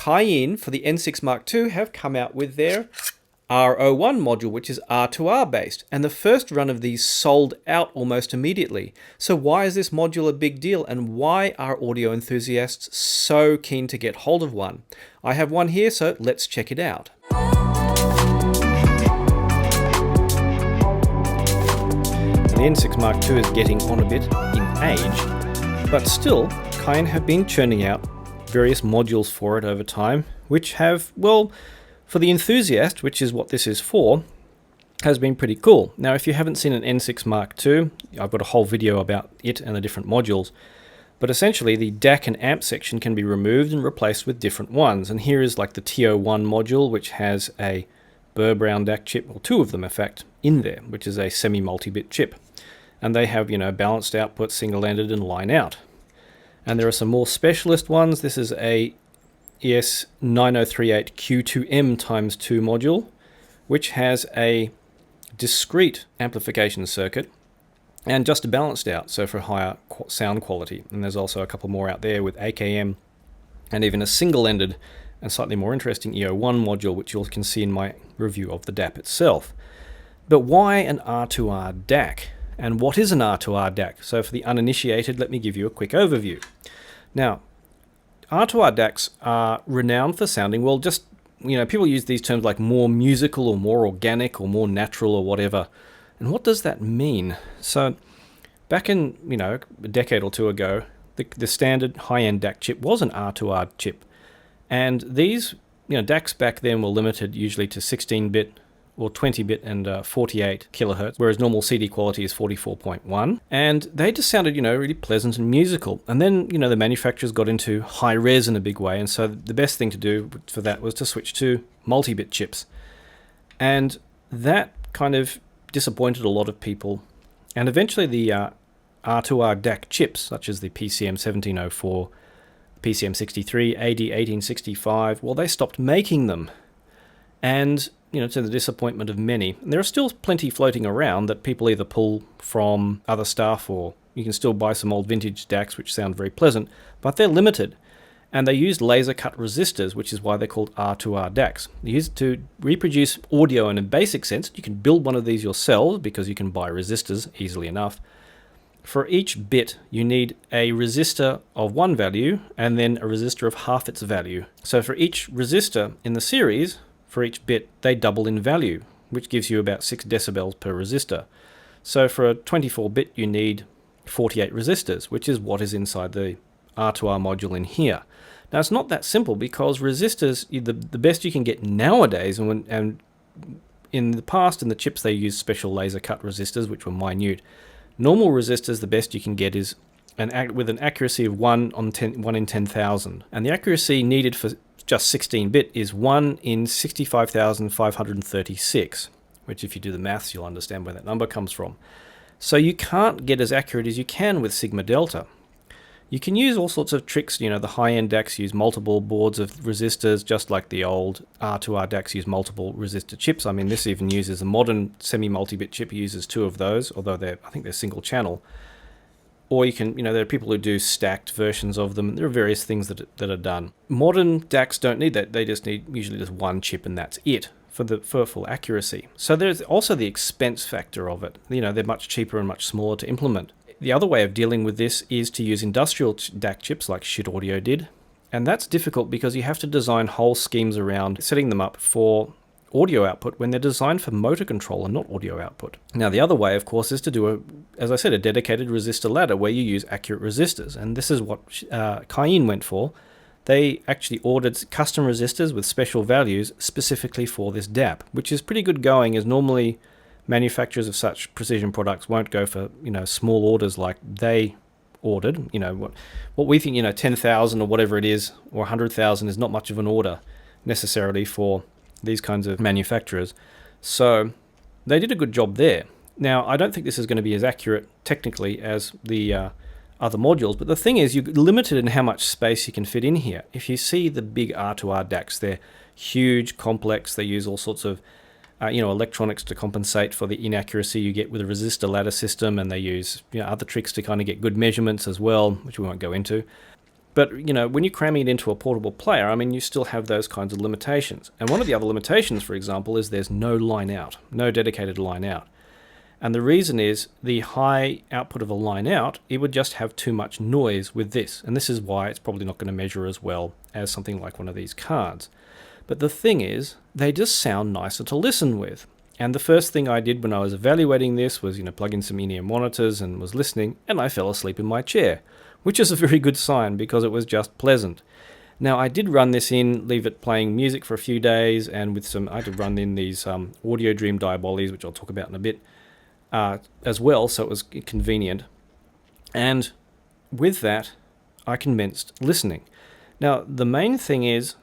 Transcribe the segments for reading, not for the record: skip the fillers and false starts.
Cayin for the N6 Mark II have come out with their R01 module, which is R2R based, and the first run of these sold out almost immediately. So why is this module a big deal, and why are audio enthusiasts so keen to get hold of one? I have one here, so let's check it out. The N6 Mark II is getting on a bit in age, but still, Cayin have been churning out various modules for it over time, which have, well, for the enthusiast, which is what this is for, has been pretty cool. Now, if you haven't seen an N6 Mark II, I've got a whole video about it and the different modules, but essentially the DAC and amp section can be removed and replaced with different ones. And here is like the T01 module, which has a Burr Brown DAC chip, or two of them in fact, in there, which is a semi-multi-bit chip. And they have, balanced output, single-ended and line out. And there are some more specialist ones. This is a ES9038 Q2M x 2 module, which has a discrete amplification circuit and just a balanced out, so for higher sound quality. And there's also a couple more out there with AKM and even a single-ended and slightly more interesting E01 module, which you can see in my review of the DAP itself. But why an R2R DAC? And what is an R2R DAC? So for the uninitiated, let me give you a quick overview. Now, R2R DACs are renowned for sounding, well, just, people use these terms like more musical or more organic or more natural or whatever. And what does that mean? So back in, a decade or two ago, the standard high-end DAC chip was an R2R chip. And these, DACs back then were limited usually to 16-bit or 20-bit and 48 kilohertz, whereas normal CD quality is 44.1. And they just sounded, really pleasant and musical. And then, the manufacturers got into high res in a big way, and so the best thing to do for that was to switch to multi-bit chips. And that kind of disappointed a lot of people. And eventually the R2R DAC chips, such as the PCM1704, PCM63, AD1865, well, they stopped making them. And to the disappointment of many. And there are still plenty floating around that people either pull from other stuff, or you can still buy some old vintage DACs which sound very pleasant, but they're limited. And they use laser cut resistors, which is why they're called R2R DACs. They're used to reproduce audio in a basic sense. You can build one of these yourself because you can buy resistors easily enough. For each bit, you need a resistor of one value and then a resistor of half its value. So for each resistor in the series, for each bit, they double in value, which gives you about 6 decibels per resistor. So for a 24-bit, you need 48 resistors, which is what is inside the R2R module in here. Now, it's not that simple because resistors, the best you can get nowadays, and in the past, in the chips, they used special laser cut resistors, which were minute. Normal resistors, the best you can get is with an accuracy of 1 in 10,000. And the accuracy needed for just 16-bit is 1 in 65,536, which if you do the maths, you'll understand where that number comes from. So you can't get as accurate as you can with sigma delta. You can use all sorts of tricks. The high-end DACs use multiple boards of resistors, just like the old R2R DACs use multiple resistor chips. I mean, this even uses a modern semi-multi-bit chip, uses 2 of those, although I think they're single channel. Or you can, there are people who do stacked versions of them. There are various things that are done. Modern DACs don't need that. They just need usually just one chip and that's it for full accuracy. So there's also the expense factor of it. They're much cheaper and much smaller to implement. The other way of dealing with this is to use industrial DAC chips like Shit Audio did. And that's difficult because you have to design whole schemes around setting them up for audio output when they're designed for motor control and not audio output. Now, the other way, of course, is to do as I said, a dedicated resistor ladder where you use accurate resistors. And this is what Cayin went for. They actually ordered custom resistors with special values specifically for this DAP, which is pretty good going, as normally manufacturers of such precision products won't go for, small orders like they ordered. What we think, 10,000 or whatever it is, or 100,000 is not much of an order necessarily for these kinds of manufacturers. So they did a good job there. Now, I don't think this is going to be as accurate technically as the other modules, but the thing is, you're limited in how much space you can fit in here. If you see the big R2R DACs, they're huge, complex. They use all sorts of electronics to compensate for the inaccuracy you get with a resistor ladder system, and they use other tricks to kind of get good measurements as well, which we won't go into. But, when you're cramming it into a portable player, you still have those kinds of limitations. And one of the other limitations, for example, is there's no line out, no dedicated line out. And the reason is the high output of a line out, it would just have too much noise with this. And this is why it's probably not going to measure as well as something like one of these cards. But the thing is, they just sound nicer to listen with. And the first thing I did when I was evaluating this was, plug in some in-ear monitors and was listening, and I fell asleep in my chair, which is a very good sign because it was just pleasant. Now, I did run this in, leave it playing music for a few days, and I had to run in these Audio Dream Diabolis, which I'll talk about in a bit, as well, so it was convenient. And with that, I commenced listening. Now, the main thing is,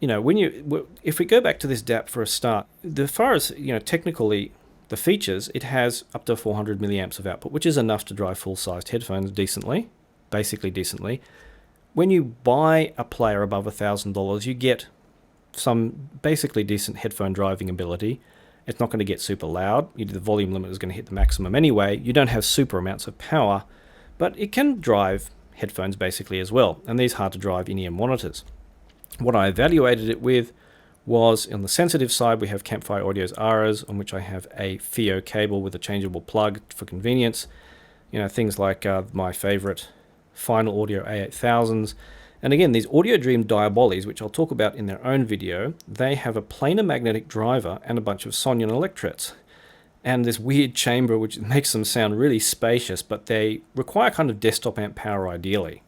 if we go back to this DAC for a start, as far as, technically the features, it has up to 400 milliamps of output, which is enough to drive full-sized headphones basically decently. When you buy a player above $1,000, you get some basically decent headphone driving ability. It's not going to get super loud. The volume limit is going to hit the maximum anyway. You don't have super amounts of power, but it can drive headphones basically as well, and these hard to drive in-ear monitors. What I evaluated it with was, on the sensitive side, we have Campfire Audio's Aras, on which I have a FiO cable with a changeable plug for convenience. Things like my favorite Final Audio A8000s. And again, these Audio Dream Diabolis, which I'll talk about in their own video, they have a planar magnetic driver and a bunch of Sonyon electrets. And this weird chamber, which makes them sound really spacious, but they require kind of desktop amp power ideally.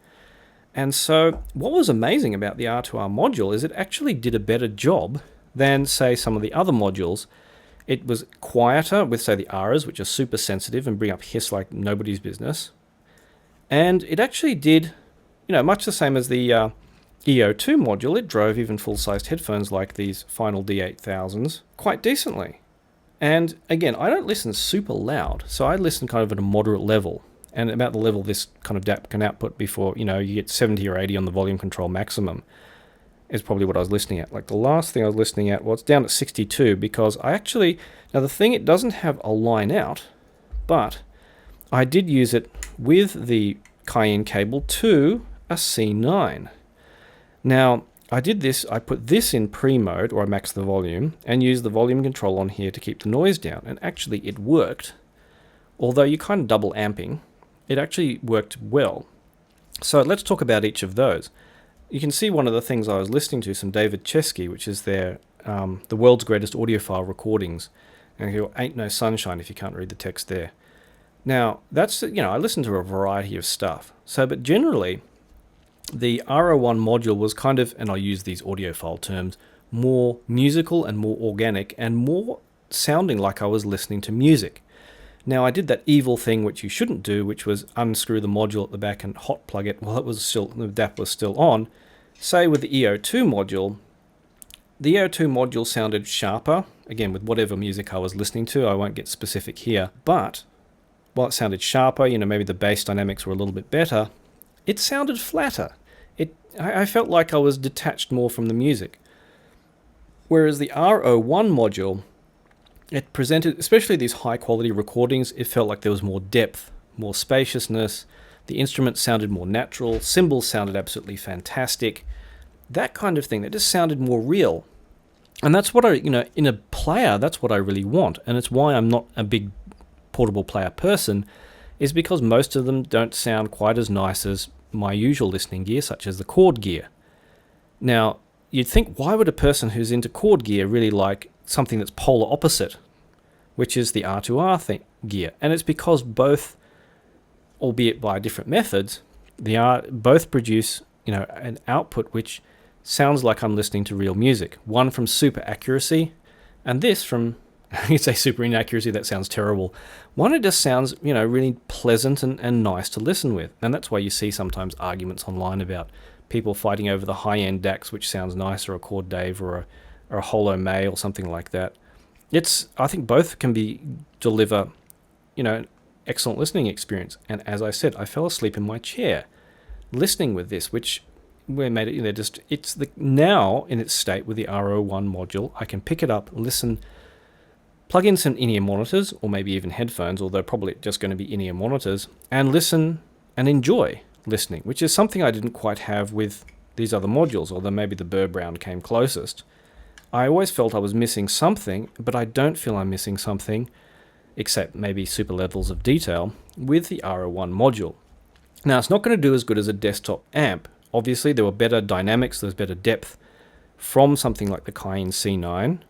And so what was amazing about the R2R module is it actually did a better job than, say, some of the other modules. It was quieter with, say, the Aras, which are super sensitive and bring up hiss like nobody's business. And it actually did, much the same as the EO2 module. It drove even full-sized headphones like these Final D8000s quite decently. And again, I don't listen super loud, so I listen kind of at a moderate level. And about the level this kind of DAC can output before, you get 70 or 80 on the volume control maximum is probably what I was listening at. Like the last thing I was listening at was down at 62 because now the thing, it doesn't have a line out, but I did use it with the Cayin cable to a C9. Now, I did this, I put this in pre-mode, or I maxed the volume, and used the volume control on here to keep the noise down, and actually it worked. Although you're kind of double amping, it actually worked well. So let's talk about each of those. You can see one of the things I was listening to, some David Chesky, which is their the world's greatest audiophile recordings. And here, ain't no sunshine if you can't read the text there. Now, that's, I listen to a variety of stuff. But generally, the R01 module was kind of, and I use these audiophile terms, more musical and more organic and more sounding like I was listening to music. Now, I did that evil thing which you shouldn't do, which was unscrew the module at the back and hot plug it while the DAC was still on. Say with the EO2 module, the EO2 module sounded sharper, again with whatever music I was listening to, I won't get specific here, but while it sounded sharper, maybe the bass dynamics were a little bit better, it sounded flatter. I felt like I was detached more from the music. Whereas the R01 module, it presented, especially these high quality recordings, it felt like there was more depth, more spaciousness, the instruments sounded more natural, cymbals sounded absolutely fantastic, that kind of thing, that just sounded more real. And that's what in a player, that's what I really want, and it's why I'm not a big portable player person, is because most of them don't sound quite as nice as my usual listening gear, such as the Chord gear. Now, you'd think, why would a person who's into Chord gear really like something that's polar opposite, which is the R2R gear? And it's because both, albeit by different methods, both produce an output which sounds like I'm listening to real music. One from super accuracy, and this from, you'd say super inaccuracy, that sounds terrible. One, it just sounds, really pleasant and nice to listen with. And that's why you see sometimes arguments online about people fighting over the high-end DACs, which sounds nicer, a Chord Dave or a Holo May or something like that. I think both can deliver, excellent listening experience. And as I said, I fell asleep in my chair listening with this, which we made it, it's now in its state with the R01 module. I can pick it up, listen, plug in some in-ear monitors, or maybe even headphones, although probably just going to be in-ear monitors, and listen and enjoy listening, which is something I didn't quite have with these other modules, although maybe the Burr Brown came closest. I always felt I was missing something, but I don't feel I'm missing something, except maybe super levels of detail, with the R01 module. Now, it's not going to do as good as a desktop amp. Obviously, there were better dynamics, there's better depth from something like the Cayin C9,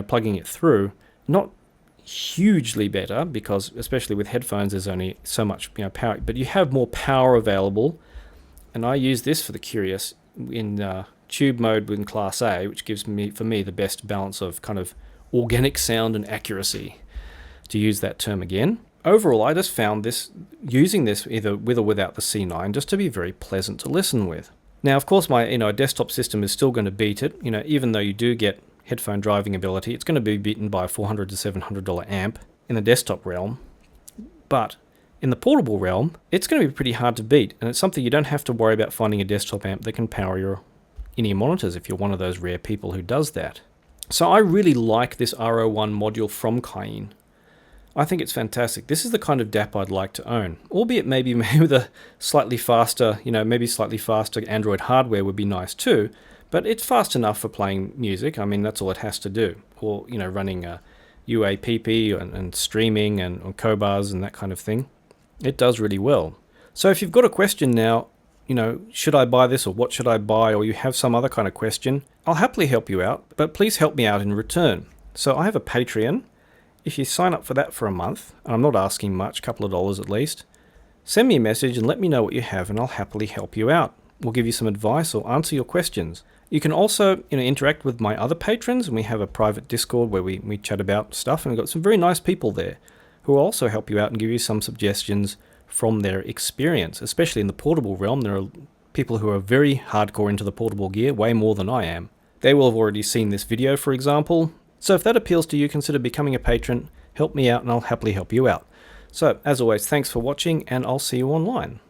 plugging it through. Not hugely better, because especially with headphones, there's only so much power, but you have more power available. And I use this for the curious in tube mode in Class A, which gives me, for me, the best balance of kind of organic sound and accuracy, to use that term again. Overall, I just found this, using this either with or without the C9, just to be very pleasant to listen with. Now, of course, my desktop system is still going to beat it. Even though you do get headphone driving ability, it's going to be beaten by a $400 to $700 amp in the desktop realm. But in the portable realm, it's going to be pretty hard to beat, and it's something you don't have to worry about finding a desktop amp that can power your in-ear monitors if you're one of those rare people who does that. So I really like this R01 module from Cayin. I think it's fantastic. This is the kind of DAP I'd like to own, albeit maybe with a slightly faster, maybe slightly faster Android hardware would be nice too, but it's fast enough for playing music. I mean, that's all it has to do. Or, running UAPP and streaming and Cobars and that kind of thing. It does really well. So if you've got a question now, should I buy this or what should I buy, or you have some other kind of question, I'll happily help you out, but please help me out in return. So I have a Patreon. If you sign up for that for a month, and I'm not asking much, a couple of dollars at least, send me a message and let me know what you have, and I'll happily help you out. We'll give you some advice or answer your questions. You can also interact with my other patrons, and we have a private Discord where we chat about stuff, and we've got some very nice people there who will also help you out and give you some suggestions from their experience, especially in the portable realm. There are people who are very hardcore into the portable gear, way more than I am. They will have already seen this video, for example. So if that appeals to you, consider becoming a patron, help me out, and I'll happily help you out. So, as always, thanks for watching, and I'll see you online.